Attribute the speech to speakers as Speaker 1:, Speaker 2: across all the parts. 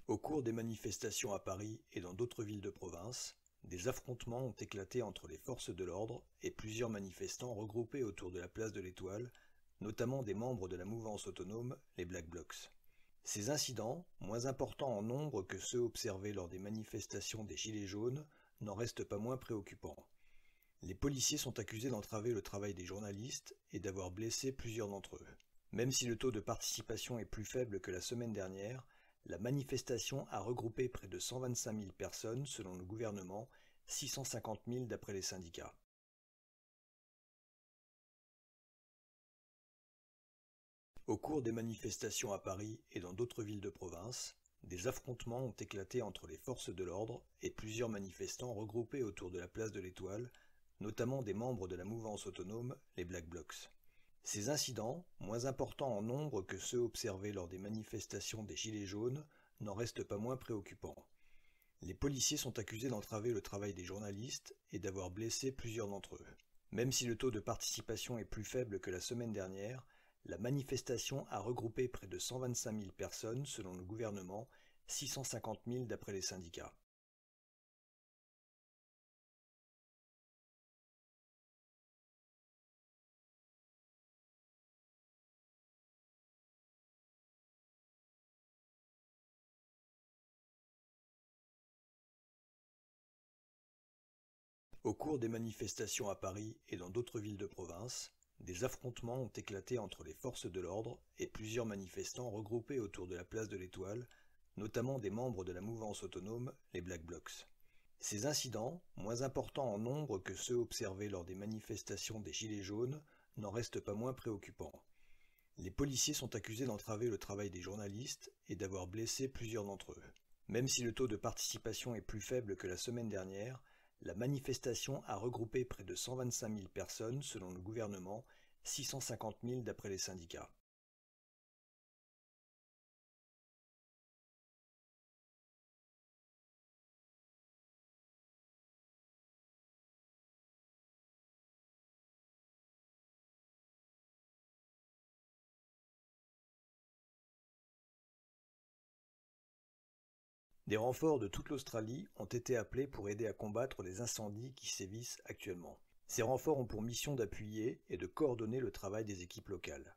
Speaker 1: Au cours des manifestations à Paris et dans d'autres villes de province, des affrontements ont éclaté entre les forces de l'ordre et plusieurs manifestants regroupés autour de la place de l'Étoile, notamment des membres de la mouvance autonome, les Black Blocs. Ces incidents, moins importants en nombre que ceux observés lors des manifestations des Gilets jaunes, n'en restent pas moins préoccupants. Les policiers sont accusés d'entraver le travail des journalistes et d'avoir blessé plusieurs d'entre eux. Même si le taux de participation est plus faible que la semaine dernière, la manifestation a regroupé près de 125 000 personnes selon le gouvernement, 650 000 d'après les syndicats. Au cours des manifestations à Paris et dans d'autres villes de province, des affrontements ont éclaté entre les forces de l'ordre et plusieurs manifestants regroupés autour de la place de l'Étoile, notamment des membres de la mouvance autonome, les Black Blocs. Ces incidents, moins importants en nombre que ceux observés lors des manifestations des Gilets jaunes, n'en restent pas moins préoccupants. Les policiers sont accusés d'entraver le travail des journalistes et d'avoir blessé plusieurs d'entre eux. Même si le taux de participation est plus faible que la semaine dernière, la manifestation a regroupé près de 125 000 personnes selon le gouvernement, 650 000 d'après les syndicats. Au cours des manifestations à Paris et dans d'autres villes de province, des affrontements ont éclaté entre les forces de l'ordre et plusieurs manifestants regroupés autour de la place de l'Étoile, notamment des membres de la mouvance autonome, les Black Blocs. Ces incidents, moins importants en nombre que ceux observés lors des manifestations des Gilets jaunes, n'en restent pas moins préoccupants. Les policiers sont accusés d'entraver le travail des journalistes et d'avoir blessé plusieurs d'entre eux. Même si le taux de participation est plus faible que la semaine dernière, la manifestation a regroupé près de 125 000 personnes selon le gouvernement, 650 000 d'après les syndicats. Des renforts de toute l'Australie ont été appelés pour aider à combattre les incendies qui sévissent actuellement. Ces renforts ont pour mission d'appuyer et de coordonner le travail des équipes locales.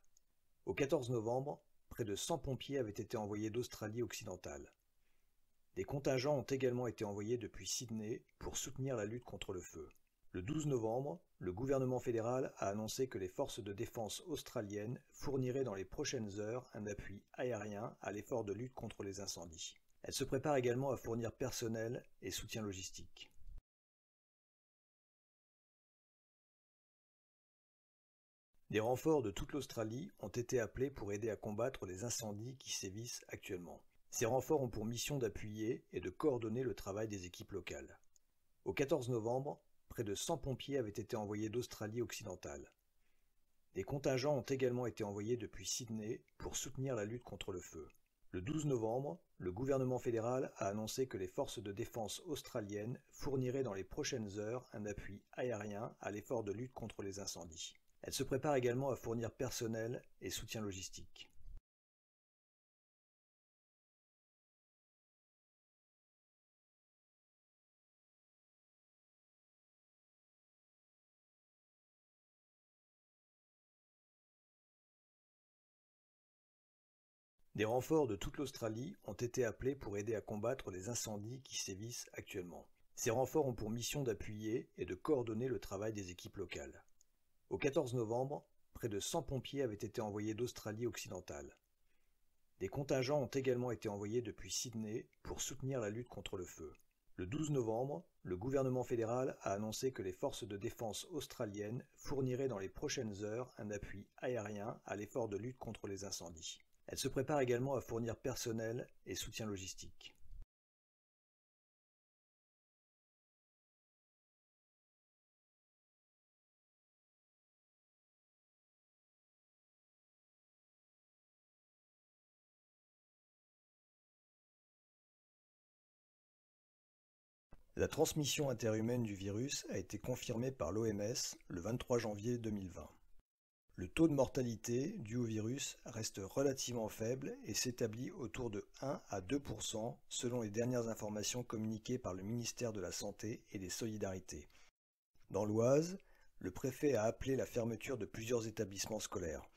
Speaker 1: Au 14 novembre, près de 100 pompiers avaient été envoyés d'Australie occidentale. Des contingents ont également été envoyés depuis Sydney pour soutenir la lutte contre le feu. Le 12 novembre, le gouvernement fédéral a annoncé que les forces de défense australiennes fourniraient dans les prochaines heures un appui aérien à l'effort de lutte contre les incendies. Elle se prépare également à fournir personnel et soutien logistique. Des renforts de toute l'Australie ont été appelés pour aider à combattre les incendies qui sévissent actuellement. Ces renforts ont pour mission d'appuyer et de coordonner le travail des équipes locales. Au 14 novembre, près de 100 pompiers avaient été envoyés d'Australie occidentale. Des contingents ont également été envoyés depuis Sydney pour soutenir la lutte contre le feu. Le 12 novembre, le gouvernement fédéral a annoncé que les forces de défense australiennes fourniraient dans les prochaines heures un appui aérien à l'effort de lutte contre les incendies. Elle se prépare également à fournir personnel et soutien logistique. Des renforts de toute l'Australie ont été appelés pour aider à combattre les incendies qui sévissent actuellement. Ces renforts ont pour mission d'appuyer et de coordonner le travail des équipes locales. Au 14 novembre, près de 100 pompiers avaient été envoyés d'Australie occidentale. Des contingents ont également été envoyés depuis Sydney pour soutenir la lutte contre le feu. Le 12 novembre, le gouvernement fédéral a annoncé que les forces de défense australiennes fourniraient dans les prochaines heures un appui aérien à l'effort de lutte contre les incendies. Elle se prépare également à fournir personnel et soutien logistique. La transmission interhumaine du virus a été confirmée par l'OMS le 23 janvier 2020. Le taux de mortalité dû au virus reste relativement faible et s'établit autour de 1 à 2% selon les dernières informations communiquées par le ministère de la Santé et des Solidarités. Dans l'Oise, le préfet a appelé la fermeture de plusieurs établissements scolaires.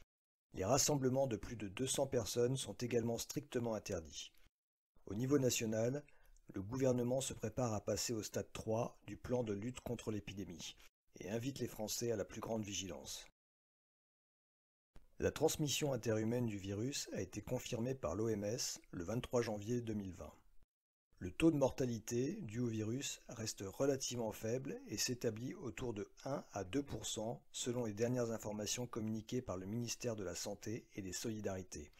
Speaker 1: Les rassemblements de plus de 200 personnes sont également strictement interdits. Au niveau national, le gouvernement se prépare à passer au stade 3 du plan de lutte contre l'épidémie et invite les Français à la plus grande vigilance. La transmission interhumaine du virus a été confirmée par l'OMS le 23 janvier 2020. Le taux de mortalité dû au virus reste relativement faible et s'établit autour de 1 à 2% selon les dernières informations communiquées par le ministère de la Santé et des Solidarités.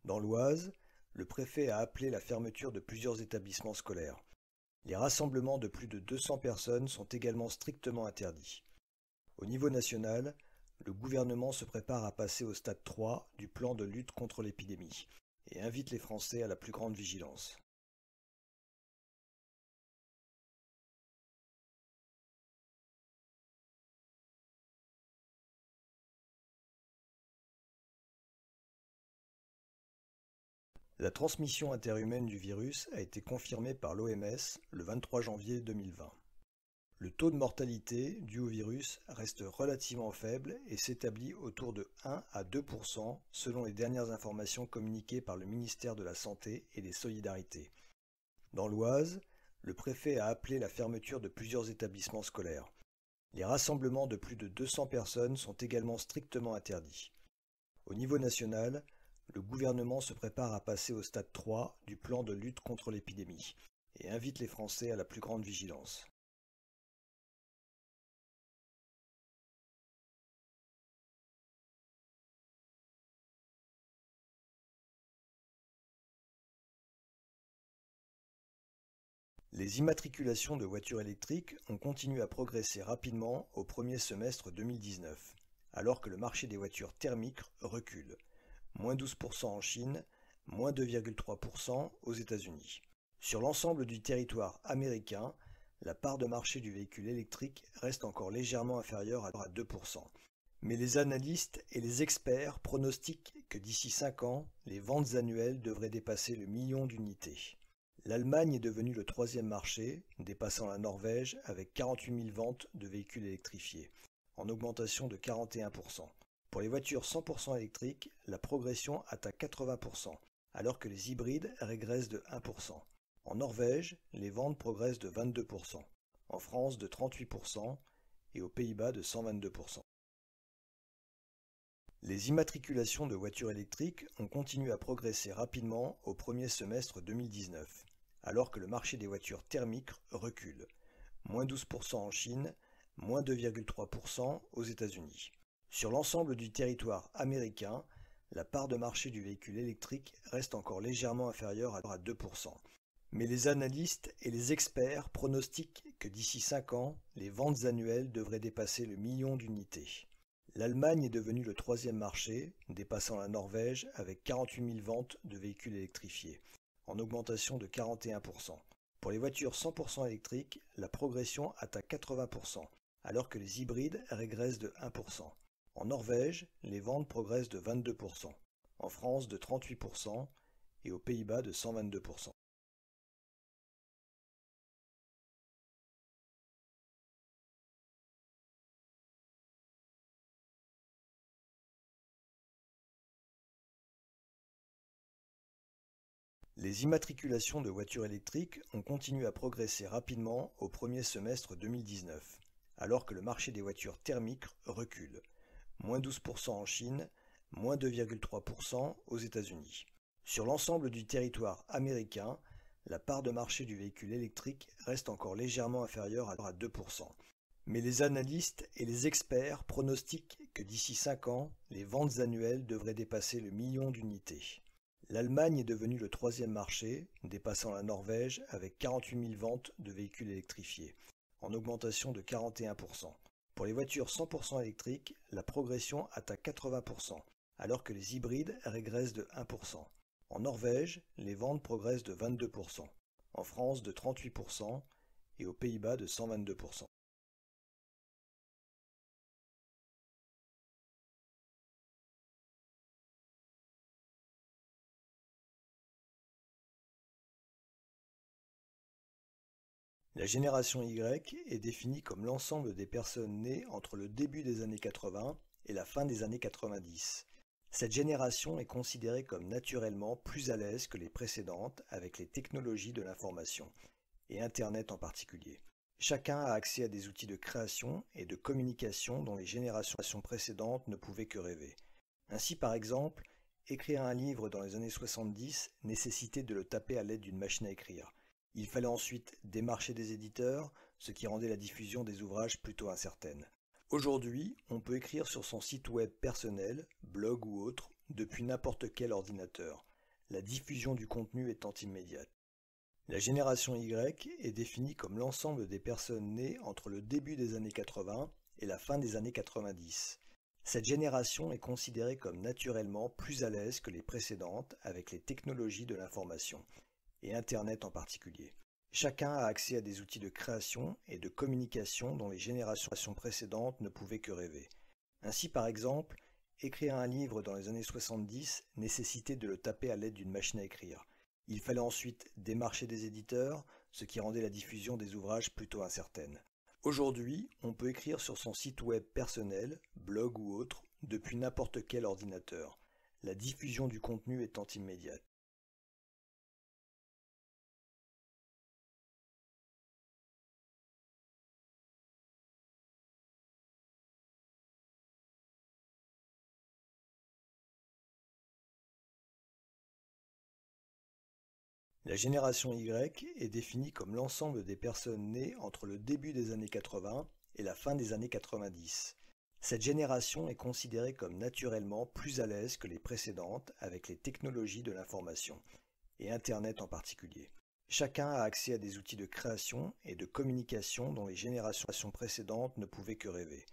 Speaker 1: Dans l'Oise, le préfet a appelé la fermeture de plusieurs établissements scolaires. Les rassemblements de plus de 200 personnes sont également strictement interdits. Au niveau national, le gouvernement se prépare à passer au stade 3 du plan de lutte contre l'épidémie et invite les Français à la plus grande vigilance. La transmission interhumaine du virus a été confirmée par l'OMS le 23 janvier 2020. Le taux de mortalité dû au virus reste relativement faible et s'établit autour de 1 à 2% selon les dernières informations communiquées par le ministère de la Santé et des Solidarités. Dans l'Oise, le préfet a appelé la fermeture de plusieurs établissements scolaires. Les rassemblements de plus de 200 personnes sont également strictement interdits. Au niveau national, le gouvernement se prépare à passer au stade 3 du plan de lutte contre l'épidémie et invite les Français à la plus grande vigilance. Les immatriculations de voitures électriques ont continué à progresser rapidement au premier semestre 2019, alors que le marché des voitures thermiques recule. Moins 12% en Chine, moins 2,3% aux États-Unis. Sur l'ensemble du territoire américain, la part de marché du véhicule électrique reste encore légèrement inférieure à 2%. Mais les analystes et les experts pronostiquent que d'ici 5 ans, les ventes annuelles devraient dépasser le million d'unités. L'Allemagne est devenue le troisième marché, dépassant la Norvège avec 48 000 ventes de véhicules électrifiés, en augmentation de 41%. Pour les voitures 100% électriques, la progression atteint 80%, alors que les hybrides régressent de 1%. En Norvège, les ventes progressent de 22%, en France de 38% et aux Pays-Bas de 122%. Les immatriculations de voitures électriques ont continué à progresser rapidement au premier semestre 2019, alors que le marché des voitures thermiques recule. Moins 12% en Chine, moins 2,3% aux États-Unis. Sur l'ensemble du territoire américain, la part de marché du véhicule électrique reste encore légèrement inférieure à 2%. Mais les analystes et les experts pronostiquent que d'ici 5 ans, les ventes annuelles devraient dépasser le million d'unités. L'Allemagne est devenue le troisième marché, dépassant la Norvège avec 48 000 ventes de véhicules électrifiés, en augmentation de 41%. Pour les voitures 100% électriques, la progression atteint 80%, alors que les hybrides régressent de 1%. En Norvège, les ventes progressent de 22%, en France de 38% et aux Pays-Bas de 122%. Les immatriculations de voitures électriques ont continué à progresser rapidement au premier semestre 2019, alors que le marché des voitures thermiques recule. Moins 12% en Chine, moins 2,3% aux États-Unis. Sur l'ensemble du territoire américain, la part de marché du véhicule électrique reste encore légèrement inférieure à 2%. Mais les analystes et les experts pronostiquent que d'ici 5 ans, les ventes annuelles devraient dépasser le million d'unités. L'Allemagne est devenue le troisième marché, dépassant la Norvège avec 48 000 ventes de véhicules électrifiés, en augmentation de 41%. Pour les voitures 100% électriques, la progression atteint 80%, alors que les hybrides régressent de 1%. En Norvège, les ventes progressent de 22%, en France de 38% et aux Pays-Bas de 122%. La génération Y est définie comme l'ensemble des personnes nées entre le début des années 80 et la fin des années 90. Cette génération est considérée comme naturellement plus à l'aise que les précédentes avec les technologies de l'information, et Internet en particulier. Chacun a accès à des outils de création et de communication dont les générations précédentes ne pouvaient que rêver. Ainsi, par exemple, écrire un livre dans les années 70 nécessitait de le taper à l'aide d'une machine à écrire. Il fallait ensuite démarcher des éditeurs, ce qui rendait la diffusion des ouvrages plutôt incertaine. Aujourd'hui, on peut écrire sur son site web personnel, blog ou autre, depuis n'importe quel ordinateur, la diffusion du contenu étant immédiate. La génération Y est définie comme l'ensemble des personnes nées entre le début des années 80 et la fin des années 90. Cette génération est considérée comme naturellement plus à l'aise que les précédentes avec les technologies de l'information, et Internet en particulier. Chacun a accès à des outils de création et de communication dont les générations précédentes ne pouvaient que rêver. Ainsi, par exemple, écrire un livre dans les années 70 nécessitait de le taper à l'aide d'une machine à écrire. Il fallait ensuite démarcher des éditeurs, ce qui rendait la diffusion des ouvrages plutôt incertaine. Aujourd'hui, on peut écrire sur son site web personnel, blog ou autre, depuis n'importe quel ordinateur, la diffusion du contenu étant immédiate. La génération Y est définie comme l'ensemble des personnes nées entre le début des années 80 et la fin des années 90. Cette génération est considérée comme naturellement plus à l'aise que les précédentes avec les technologies de l'information, et Internet en particulier. Chacun a accès à des outils de création et de communication dont les générations précédentes ne pouvaient que rêver.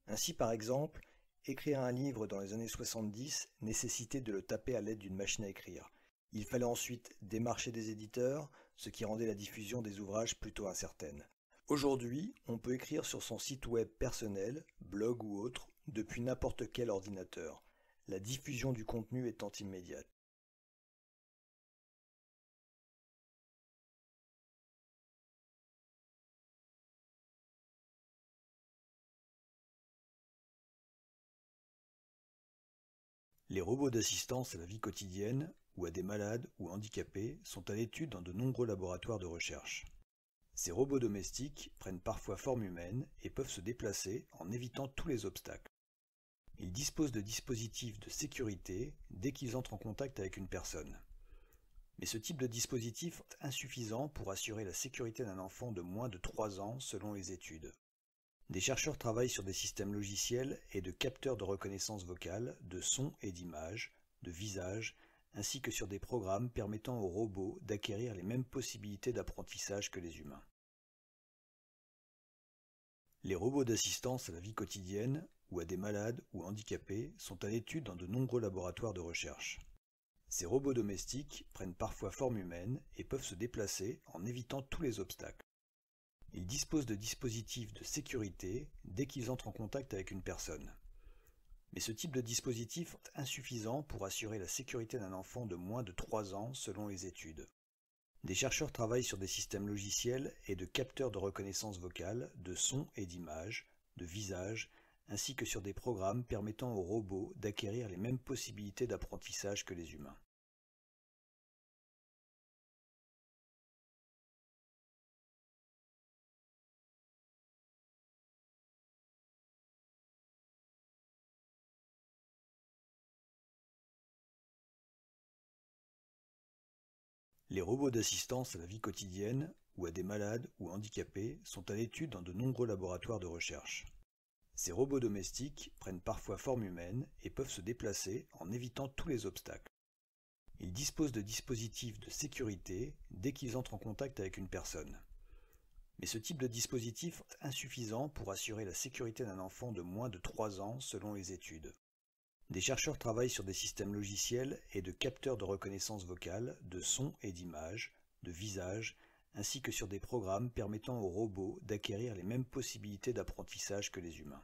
Speaker 1: Ainsi, par exemple, écrire un livre dans les années 70 nécessitait de le taper à l'aide d'une machine à écrire. Il fallait ensuite démarcher des éditeurs, ce qui rendait la diffusion des ouvrages plutôt incertaine. Aujourd'hui, on peut écrire sur son site web personnel, blog ou autre, depuis n'importe quel ordinateur, la diffusion du contenu étant immédiate. Les robots d'assistance à la vie quotidienne, ou à des malades ou handicapés, sont à l'étude dans de nombreux laboratoires de recherche. Ces robots domestiques prennent parfois forme humaine et peuvent se déplacer en évitant tous les obstacles. Ils disposent de dispositifs de sécurité dès qu'ils entrent en contact avec une personne. Mais ce type de dispositif est insuffisant pour assurer la sécurité d'un enfant de moins de 3 ans selon les études. Des chercheurs travaillent sur des systèmes logiciels et de capteurs de reconnaissance vocale, de son et d'image, de visage, ainsi que sur des programmes permettant aux robots d'acquérir les mêmes possibilités d'apprentissage que les humains. Les robots d'assistance à la vie quotidienne, ou à des malades ou handicapés, sont à l'étude dans de nombreux laboratoires de recherche. Ces robots domestiques prennent parfois forme humaine et peuvent se déplacer en évitant tous les obstacles. Ils disposent de dispositifs de sécurité dès qu'ils entrent en contact avec une personne. Mais ce type de dispositif est insuffisant pour assurer la sécurité d'un enfant de moins de 3 ans selon les études. Des chercheurs travaillent sur des systèmes logiciels et de capteurs de reconnaissance vocale, de son et d'image, de visage, ainsi que sur des programmes permettant aux robots d'acquérir les mêmes possibilités d'apprentissage que les humains. Les robots d'assistance à la vie quotidienne, ou à des malades ou handicapés, sont à l'étude dans de nombreux laboratoires de recherche. Ces robots domestiques prennent parfois forme humaine et peuvent se déplacer en évitant tous les obstacles. Ils disposent de dispositifs de sécurité dès qu'ils entrent en contact avec une personne. Mais ce type de dispositif est insuffisant pour assurer la sécurité d'un enfant de moins de 3 ans selon les études. Des chercheurs travaillent sur des systèmes logiciels et de capteurs de reconnaissance vocale, de son et d'image, de visage, ainsi que sur des programmes permettant aux robots d'acquérir les mêmes possibilités d'apprentissage que les humains.